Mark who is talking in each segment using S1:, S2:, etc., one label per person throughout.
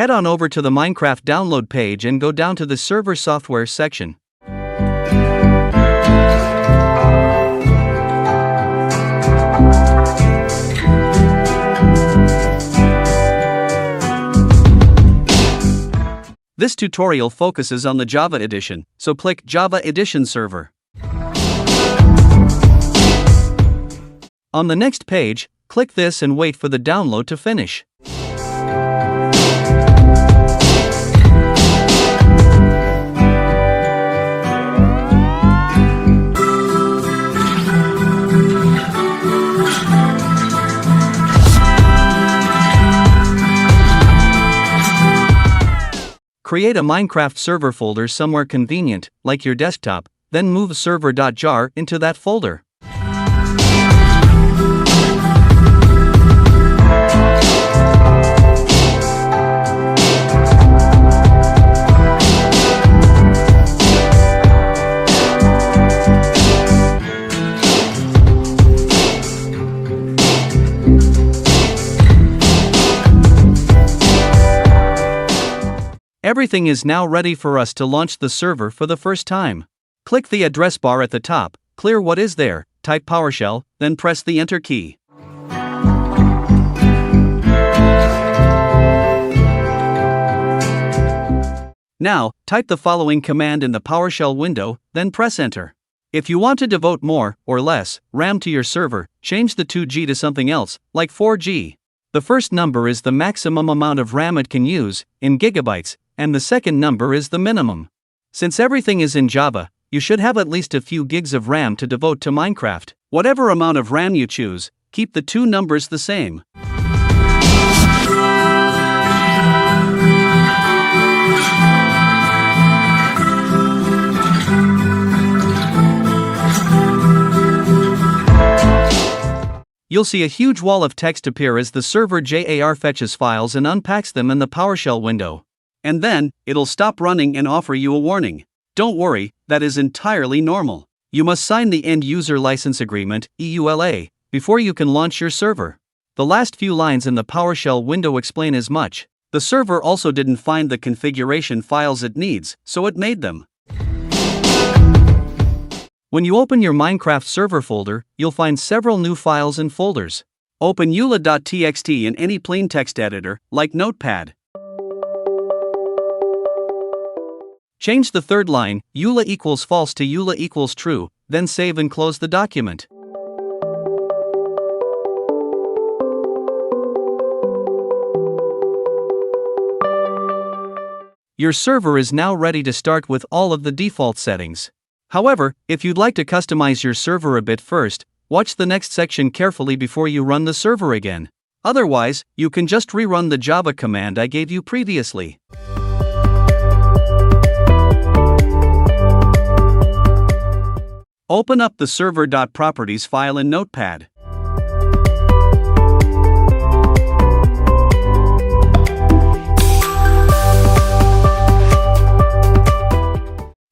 S1: Head on over to the Minecraft download page and go down to the server software section. This tutorial focuses on the Java edition, so click Java Edition Server. On the next page, click this and wait for the download to finish. Create a Minecraft server folder somewhere convenient, like your desktop, then move server.jar into that folder. Everything is now ready for us to launch the server for the first time. Click the address bar at the top, clear what is there, type PowerShell, then press the Enter key. Now, type the following command in the PowerShell window, then press Enter. If you want to devote more, or less, RAM to your server, change the 2G to something else, like 4G. The first number is the maximum amount of RAM it can use, in gigabytes, and the second number is the minimum. Since everything is in Java, you should have at least a few gigs of RAM to devote to Minecraft. Whatever amount of RAM you choose, keep the two numbers the same. You'll see a huge wall of text appear as the server jar fetches files and unpacks them in the PowerShell window. And then, it'll stop running and offer you a warning. Don't worry, that is entirely normal. You must sign the End User License Agreement, EULA, before you can launch your server. The last few lines in the PowerShell window explain as much. The server also didn't find the configuration files it needs, so it made them. When you open your Minecraft server folder, you'll find several new files and folders. Open eula.txt in any plain text editor, like Notepad. Change the third line, eula equals false to eula equals true, then save and close the document. Your server is now ready to start with all of the default settings. However, if you'd like to customize your server a bit first, watch the next section carefully before you run the server again. Otherwise, you can just rerun the Java command I gave you previously. Open up the server.properties file in Notepad.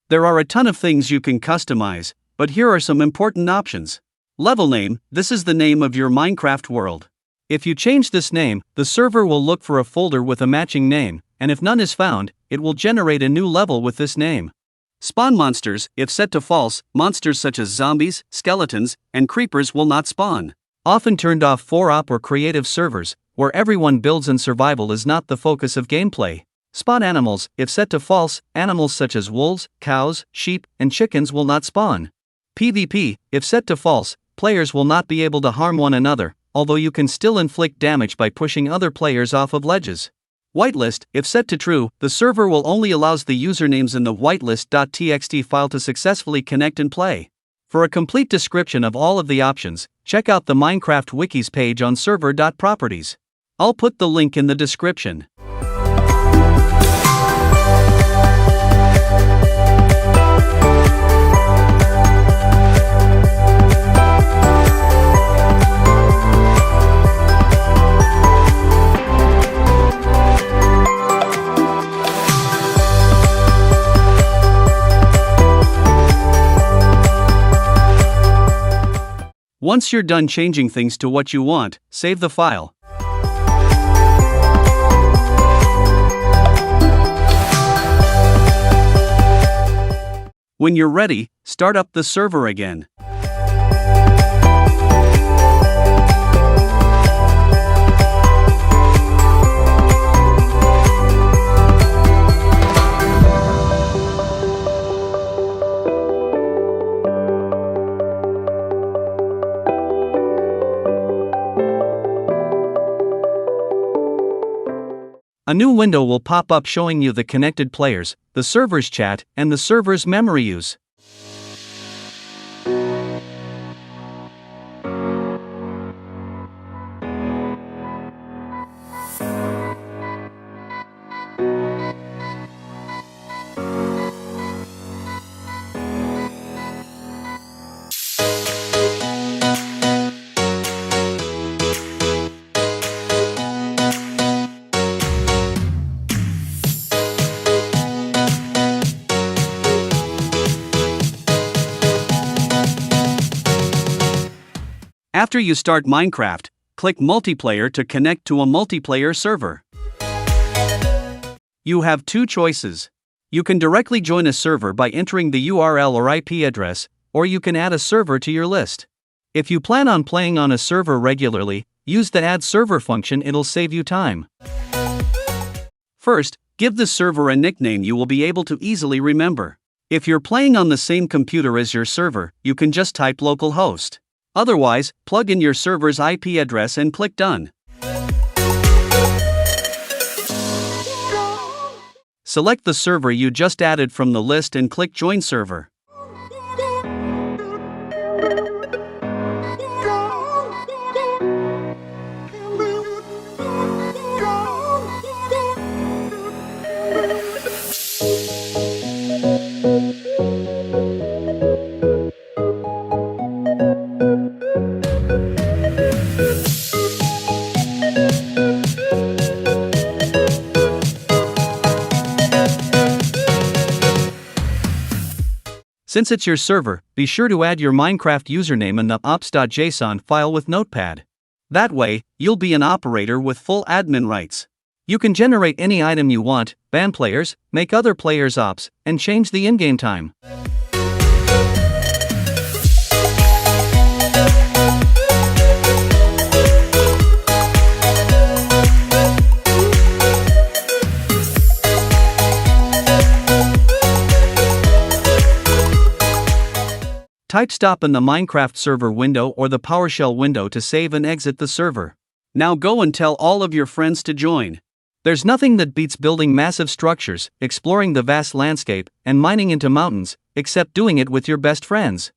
S1: There are a ton of things you can customize, but here are some important options. Level name, this is the name of your Minecraft world. If you change this name, the server will look for a folder with a matching name, and if none is found, it will generate a new level with this name. Spawn monsters, if set to false, monsters such as zombies, skeletons, and creepers will not spawn. Often turned off for op or creative servers, where everyone builds and survival is not the focus of gameplay. Spawn animals, if set to false, animals such as wolves, cows, sheep, and chickens will not spawn. PvP, if set to false, players will not be able to harm one another, although you can still inflict damage by pushing other players off of ledges. Whitelist, if set to true, the server will only allow the usernames in the whitelist.txt file to successfully connect and play. For a complete description of all of the options, check out the Minecraft Wikis page on server.properties. I'll put the link in the description. Once you're done changing things to what you want, save the file. When you're ready, start up the server again. A new window will pop up showing you the connected players, the server's chat, and the server's memory use. After you start Minecraft, click Multiplayer to connect to a multiplayer server. You have two choices. You can directly join a server by entering the URL or IP address, or you can add a server to your list. If you plan on playing on a server regularly, use the Add Server function, it'll save you time. First, give the server a nickname you will be able to easily remember. If you're playing on the same computer as your server, you can just type localhost. Otherwise, plug in your server's IP address and click Done. Select the server you just added from the list and click Join Server. Since it's your server, be sure to add your Minecraft username in the ops.json file with Notepad. That way, you'll be an operator with full admin rights. You can generate any item you want, ban players, make other players ops, and change the in-game time. Type stop in the Minecraft server window or the PowerShell window to save and exit the server. Now go and tell all of your friends to join. There's nothing that beats building massive structures, exploring the vast landscape, and mining into mountains, except doing it with your best friends.